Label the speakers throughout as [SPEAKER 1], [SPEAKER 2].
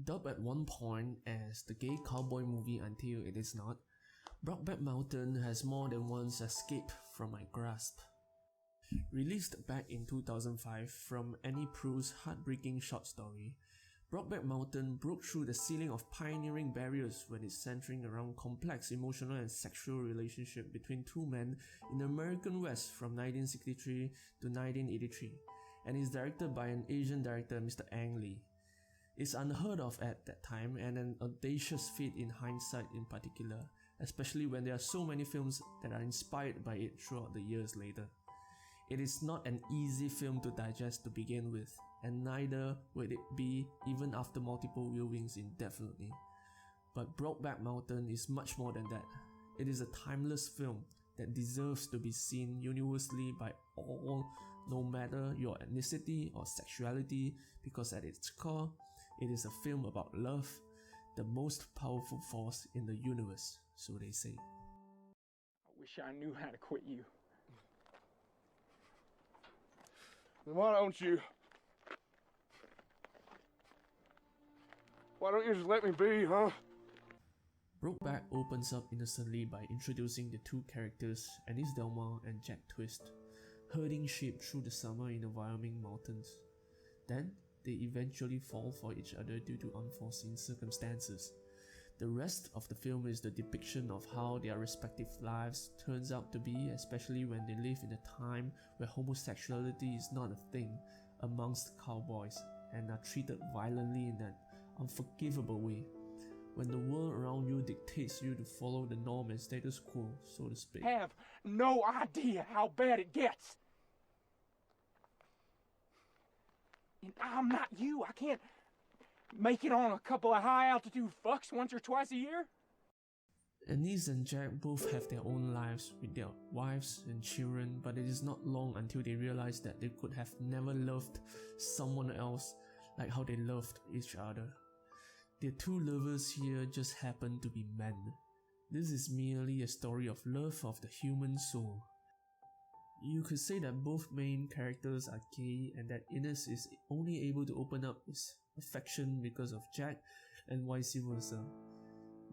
[SPEAKER 1] Dubbed at one point as the gay cowboy movie until it is not, Brokeback Mountain has more than once escaped from my grasp. Released back in 2005 from Annie Proulx's heartbreaking short story, Brokeback Mountain broke through the ceiling of pioneering barriers when it's centering around complex emotional and sexual relationship between two men in the American West from 1963 to 1983, and is directed by an Asian director, Mr. Ang Lee. It's unheard of at that time and an audacious feat in hindsight in particular, especially when there are so many films that are inspired by it throughout the years later. It is not an easy film to digest to begin with, and neither would it be even after multiple viewings indefinitely. But Brokeback Mountain is much more than that. It is a timeless film that deserves to be seen universally by all, no matter your ethnicity or sexuality, because at its core, it is a film about love, the most powerful force in the universe, so they say.
[SPEAKER 2] I wish I knew how to quit you.
[SPEAKER 3] Then why don't you just let me be, huh?
[SPEAKER 1] Brokeback opens up innocently by introducing the two characters, Anis Delmar and Jack Twist, herding sheep through the summer in the Wyoming mountains. Then, they eventually fall for each other due to unforeseen circumstances. The rest of the film is the depiction of how their respective lives turns out to be, especially when they live in a time where homosexuality is not a thing amongst cowboys and are treated violently in an unforgivable way, when the world around you dictates you to follow the norm and status quo, so to speak.
[SPEAKER 2] Have no idea how bad it gets. And I'm not you. I can't make it on a couple of high-altitude fucks once or twice a year.
[SPEAKER 1] Anis and Jack both have their own lives with their wives and children, but it is not long until they realize that they could have never loved someone else like how they loved each other. Their two lovers here just happen to be men. This is merely a story of love of the human soul. You could say that both main characters are gay and that Anis is only able to open up his affection because of Jack, and vice versa.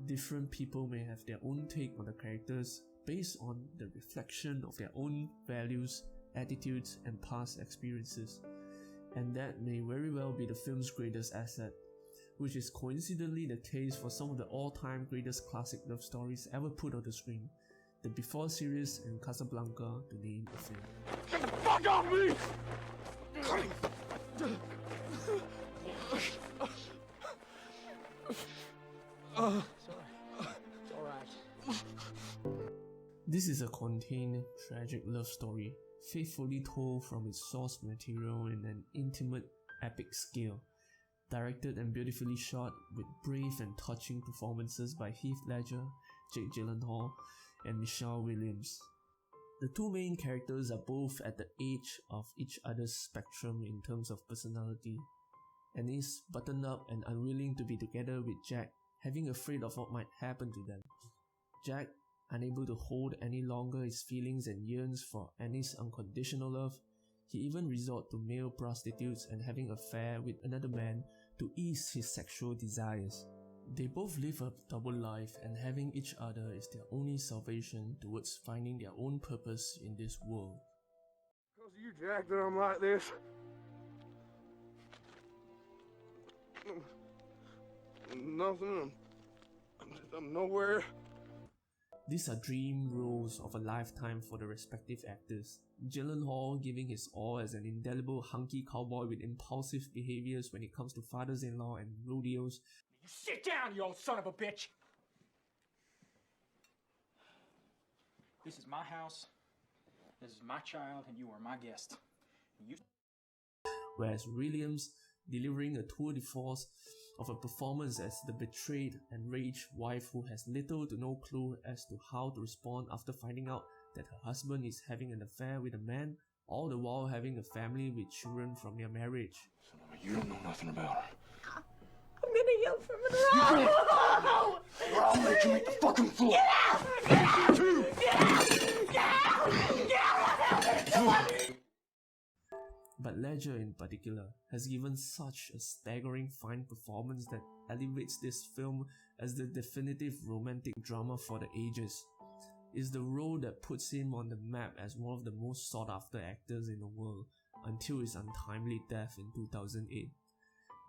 [SPEAKER 1] Different people may have their own take on the characters based on the reflection of their own values, attitudes, and past experiences, and that may very well be the film's greatest asset, which is coincidentally the case for some of the all-time greatest classic love stories ever put on the screen, the Before series and Casablanca, to name a few.
[SPEAKER 3] Get the fuck off me!
[SPEAKER 2] It's alright.
[SPEAKER 1] This is a contained, tragic love story, faithfully told from its source material in an intimate, epic scale, directed and beautifully shot with brave and touching performances by Heath Ledger, Jake Gyllenhaal, and Michelle Williams. The two main characters are both at the edge of each other's spectrum in terms of personality. Anis, buttoned up and unwilling to be together with Jack, having afraid of what might happen to them. Jack, unable to hold any longer his feelings and yearns for Anis' unconditional love, he even resorts to male prostitutes and having an affair with another man to ease his sexual desires. They both live a double life, and having each other is their only salvation towards finding their own purpose in this world.
[SPEAKER 3] Because of you, Jack, that I'm like this. Nothing. I'm nowhere.
[SPEAKER 1] These are dream roles of a lifetime for the respective actors. Gyllenhaal giving his all as an indelible hunky cowboy with impulsive behaviors when it comes to fathers-in-law and rodeos.
[SPEAKER 2] You sit down, you old son of a bitch! This is my house, this is my child, and you are my guest.
[SPEAKER 1] Whereas Williams delivering a tour de force of a performance as the betrayed, enraged wife who has little to no clue as to how to respond after finding out that her husband is having an affair with a man, all the while having a family with children from their marriage.
[SPEAKER 3] You don't know nothing about her.
[SPEAKER 4] I'm gonna yell from the road!
[SPEAKER 3] Or I'll make you eat the fucking floor!
[SPEAKER 4] Get out! Get out! Get out! Get out! Get out!
[SPEAKER 1] But but Ledger in particular has given such a staggering fine performance that elevates this film as the definitive romantic drama for the ages. It's the role that puts him on the map as one of the most sought after actors in the world until his untimely death in 2008.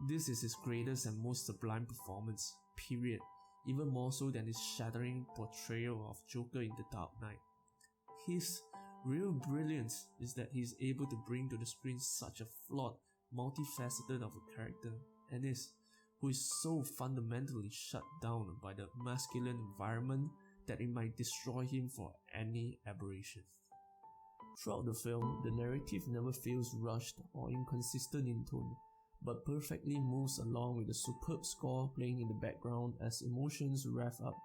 [SPEAKER 1] This is his greatest and most sublime performance, period, even more so than his shattering portrayal of Joker in The Dark Knight. His real brilliance is that he is able to bring to the screen such a flawed, multifaceted of a character, Ennis, who is so fundamentally shut down by the masculine environment that it might destroy him for any aberration. Throughout the film, the narrative never feels rushed or inconsistent in tone, but perfectly moves along with a superb score playing in the background as emotions rev up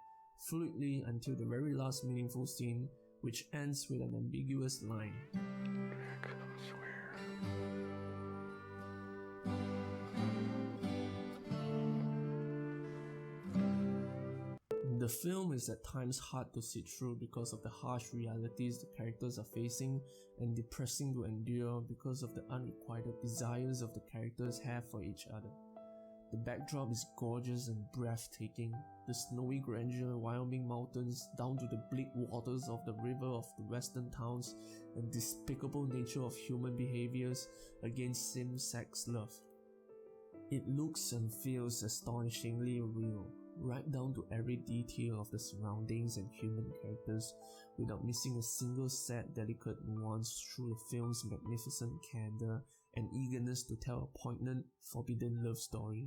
[SPEAKER 1] fluidly until the very last meaningful scene, which ends with an ambiguous line.
[SPEAKER 3] Rick, I swear.
[SPEAKER 1] The film is at times hard to sit through because of the harsh realities the characters are facing, and depressing to endure because of the unrequited desires of the characters have for each other. The backdrop is gorgeous and breathtaking. The snowy grandeur of Wyoming mountains down to the bleak waters of the river of the western towns and despicable nature of human behaviors against same-sex love. It looks and feels astonishingly real, right down to every detail of the surroundings and human characters, without missing a single sad, delicate nuance through the film's magnificent candor and eagerness to tell a poignant, forbidden love story.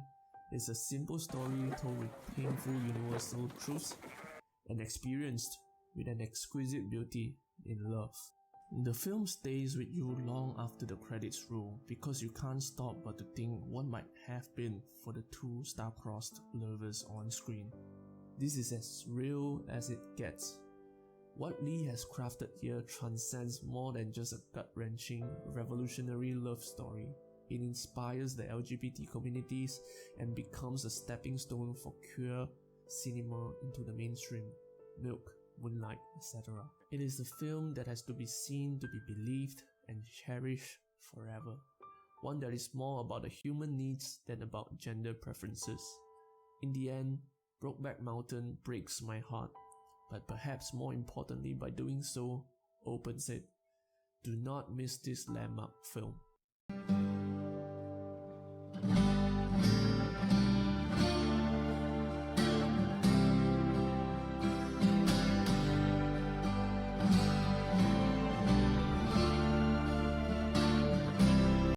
[SPEAKER 1] It's a simple story told with painful universal truths and experienced with an exquisite beauty in love. The film stays with you long after the credits roll because you can't stop but to think what might have been for the two star-crossed lovers on screen. This is as real as it gets. What Lee has crafted here transcends more than just a gut-wrenching, revolutionary love story. It inspires the LGBT communities and becomes a stepping stone for queer cinema into the mainstream. Milk, Moonlight, etc. It is a film that has to be seen to be believed and cherished forever. One that is more about the human needs than about gender preferences. In the end, Brokeback Mountain breaks my heart, but perhaps more importantly by doing so, opens it. Do not miss this landmark film.